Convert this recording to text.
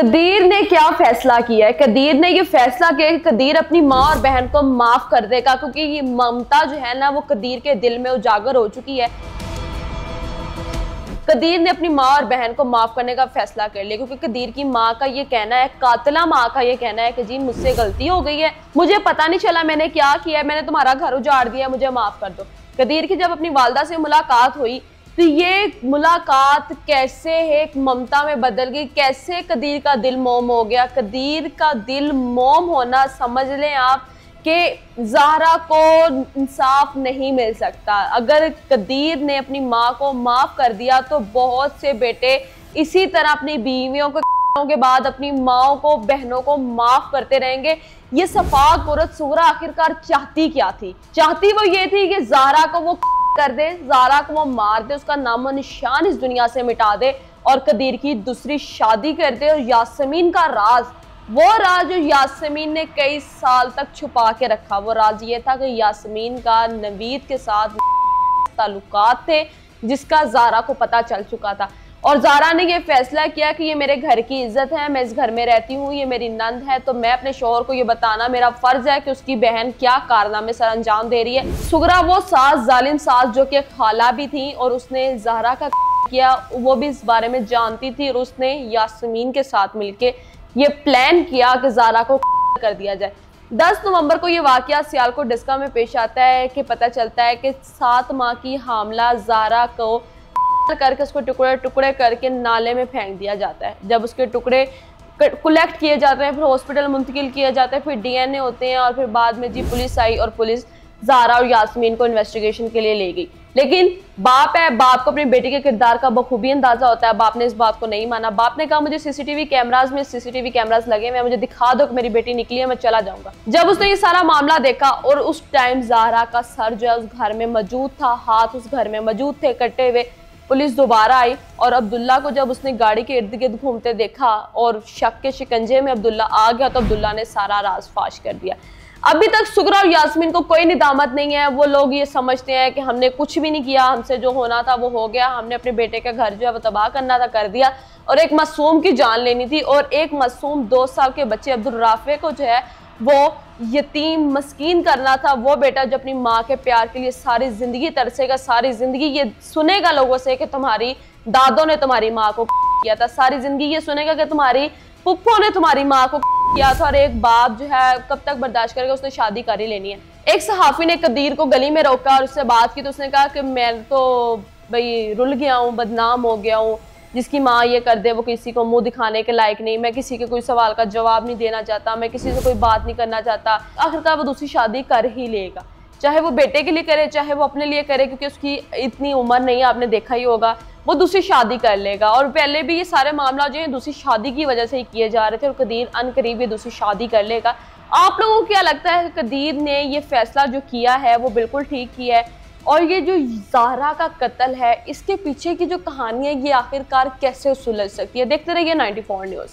कदीर ने क्या फैसला किया है? कदीर ने ये फैसला किया कि कदीर अपनी माँ और बहन को माफ कर देगा, क्योंकि ये ममता जो है ना वो कदीर के दिल में उजागर हो चुकी है। कदीर ने अपनी माँ और बहन को माफ करने का फैसला कर लिया, क्योंकि कदीर की माँ का ये कहना है, कातिला माँ का ये कहना है कि जी मुझसे गलती हो गई है, मुझे पता नहीं चला मैंने क्या किया है, मैंने तुम्हारा घर उजाड़ दिया, मुझे माफ कर दो। कदीर की जब अपनी वालदा से मुलाकात हुई तो ये मुलाकात कैसे एक ममता में बदल गई, कैसे कदीर का दिल मोम हो गया। कदीर का दिल मोम होना समझ लें आप कि ज़हरा को इंसाफ नहीं मिल सकता। अगर कदीर ने अपनी माँ को माफ कर दिया तो बहुत से बेटे इसी तरह अपनी बीवियों को के बाद अपनी माओ को, बहनों को माफ करते रहेंगे। ये सफाक औरत सुगरा आखिरकार चाहती क्या थी? चाहती वो ये थी कि ज़हरा को वो कर दे, ज़हरा को वो मार दे, उसका नामो निशान इस दुनिया से मिटा दे और कदीर की दूसरी शादी कर दे। और यास्मीन का राज, वो राज जो यास्मीन ने कई साल तक छुपा के रखा, वो राज ये था कि यास्मीन का नवीद के साथ ताल्लुकात थे, जिसका ज़हरा को पता चल चुका था। और ज़हरा ने ये फैसला किया कि ये मेरे घर की इज्जत है, मैं इस घर में रहती हूँ, ये मेरी नंद है, तो मैं अपने शौहर को ये बताना मेरा फर्ज है कि उसकी बहन क्या कारनामे सर अंजाम दे रही है। सुगरा वो सास, जालिम सास जो कि खाला भी थी और उसने ज़हरा का किया, वो भी इस बारे में जानती थी और उसने यास्मीन के साथ मिलके ये प्लान किया कि ज़हरा को कर दिया जाए। 10 नवंबर को ये वाकया सियालकोट डिस्का में पेश आता है कि पता चलता है कि 7 माह की हामला ज़हरा को करके उसको टुकड़े टुकड़े करके नाले में फेंक दिया जाता है। जब उसके टुकड़े कलेक्ट किए जाते हैं, फिर हॉस्पिटल मुंतकिल किए जाते हैं, फिर डीएनए होते हैं और फिर बाद में जी पुलिस आई और पुलिस ज़हरा और यास्मीन को इन्वेस्टिगेशन के लिए ले गई। लेकिन बाप है, बाप को अपनी बेटी के किरदार का बखूबी अंदाजा होता है। बाप ने इस बात को नहीं माना। बाप ने कहा मुझे सीसीटीवी कैमरास लगे हुए, मुझे दिखा दो कि मेरी बेटी निकली है, मैं चला जाऊंगा। जब उसने ये सारा मामला देखा और उस टाइम ज़हरा का सर जो है उस घर में मौजूद था, हाथ उस घर में मौजूद थे कटे हुए। पुलिस दोबारा आई और अब्दुल्ला को जब उसने गाड़ी के इर्द गिर्द घूमते देखा और शक के शिकंजे में अब्दुल्ला आ गया, तो अब्दुल्ला ने सारा राज फाश कर दिया। अभी तक सुगरा और यास्मीन को कोई निदामत नहीं है। वो लोग ये समझते हैं कि हमने कुछ भी नहीं किया, हमसे जो होना था वो हो गया, हमने अपने बेटे का घर जो है वो तबाह करना था कर दिया और एक मासूम की जान लेनी थी। और एक मासूम 2 साल के बच्चे अब्दुल राफे को जो है वो यतीम मस्कीन करना था। वो बेटा जो अपनी माँ के प्यार के लिए सारी जिंदगी तरसेगा, सारी जिंदगी ये सुनेगा लोगों से कि तुम्हारी दादों ने तुम्हारी माँ को किया था, सारी जिंदगी ये सुनेगा कि तुम्हारी पुप्पो ने तुम्हारी माँ को किया था। और एक बाप जो है कब तक बर्दाश्त करेगा, उसने शादी कर ही लेनी है। एक सहाफी ने कदीर को गली में रोका और उससे बात की तो उसने कहा कि मैं तो भाई रुल गया हूँ, बदनाम हो गया हूँ, जिसकी माँ ये कर दे वो किसी को मुंह दिखाने के लायक नहीं, मैं किसी के कोई सवाल का जवाब नहीं देना चाहता, मैं किसी से कोई बात नहीं करना चाहता। आखिरकार वो दूसरी शादी कर ही लेगा, चाहे वो बेटे के लिए करे चाहे वो अपने लिए करे, क्योंकि उसकी इतनी उम्र नहीं है, आपने देखा ही होगा, वो दूसरी शादी कर लेगा। और पहले भी ये सारे मामला जो है दूसरी शादी की वजह से ही किए जा रहे थे और कदीर अनकरीब ये दूसरी शादी कर लेगा। आप लोगों को क्या लगता है कदीर ने ये फैसला जो किया है वो बिल्कुल ठीक किया है? और ये जो ज़हरा का कत्ल है, इसके पीछे की जो कहानी है ये आखिरकार कैसे सुलझ सकती है? देखते रहिए 94 न्यूज़।